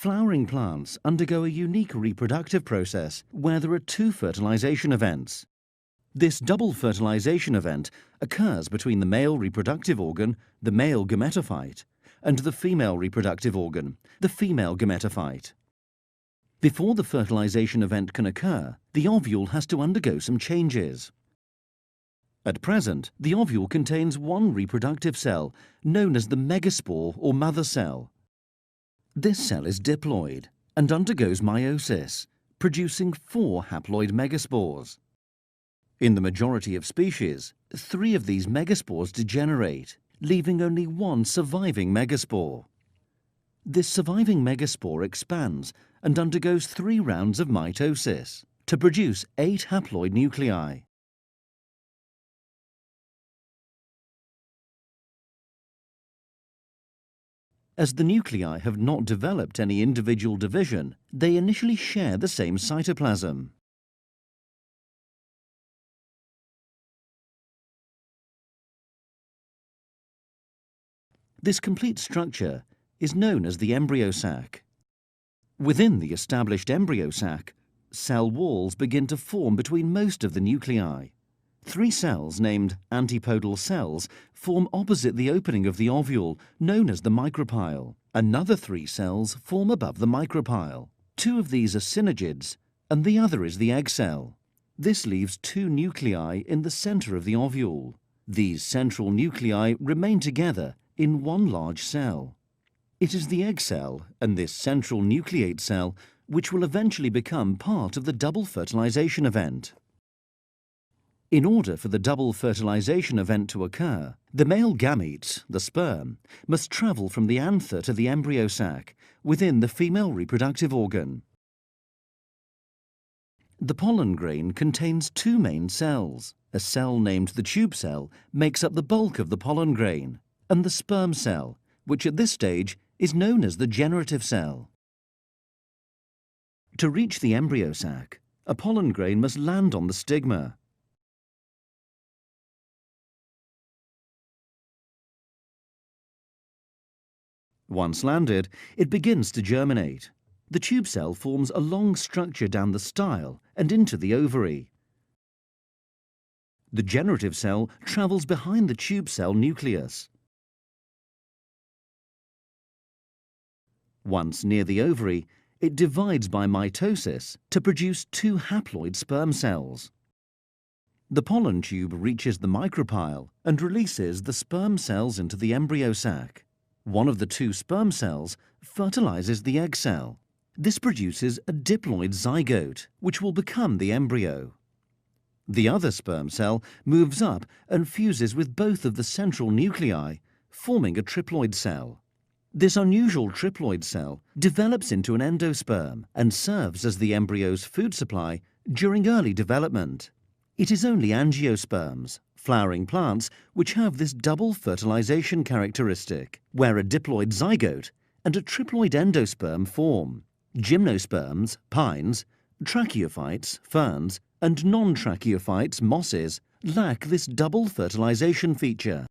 Flowering plants undergo a unique reproductive process where there are two fertilization events. This double fertilization event occurs between the male reproductive organ, the male gametophyte, and the female reproductive organ, the female gametophyte. Before the fertilization event can occur, the ovule has to undergo some changes. At present, the ovule contains one reproductive cell, known as the megaspore or mother cell. This cell is diploid and undergoes meiosis, producing 4 haploid megaspores. In the majority of species, 3 of these megaspores degenerate, leaving only one surviving megaspore. This surviving megaspore expands and undergoes 3 rounds of mitosis to produce 8 haploid nuclei. As the nuclei have not developed any individual division, they initially share the same cytoplasm. This complete structure is known as the embryo sac. Within the established embryo sac, cell walls begin to form between most of the nuclei. 3 cells named antipodal cells form opposite the opening of the ovule, known as the micropyle. Another 3 cells form above the micropyle. 2 of these are synergids, and the other is the egg cell. This leaves 2 nuclei in the center of the ovule. These central nuclei remain together in one large cell. It is the egg cell and this central nucleate cell which will eventually become part of the double fertilization event. In order for the double fertilization event to occur, the male gamete, the sperm, must travel from the anther to the embryo sac within the female reproductive organ. The pollen grain contains 2 main cells. A cell named the tube cell makes up the bulk of the pollen grain, and the sperm cell, which at this stage is known as the generative cell. To reach the embryo sac, a pollen grain must land on the stigma. Once landed, it begins to germinate. The tube cell forms a long structure down the style and into the ovary. The generative cell travels behind the tube cell nucleus. Once near the ovary, it divides by mitosis to produce 2 haploid sperm cells. The pollen tube reaches the micropyle and releases the sperm cells into the embryo sac. One of the 2 sperm cells fertilizes the egg cell. This produces a diploid zygote, which will become the embryo. The other sperm cell moves up and fuses with both of the central nuclei, forming a triploid cell. This unusual triploid cell develops into an endosperm and serves as the embryo's food supply during early development. It is only angiosperms, flowering plants, which have this double fertilization characteristic, where a diploid zygote and a triploid endosperm form. Gymnosperms, pines, tracheophytes, ferns, and non-tracheophytes, mosses, lack this double fertilization feature.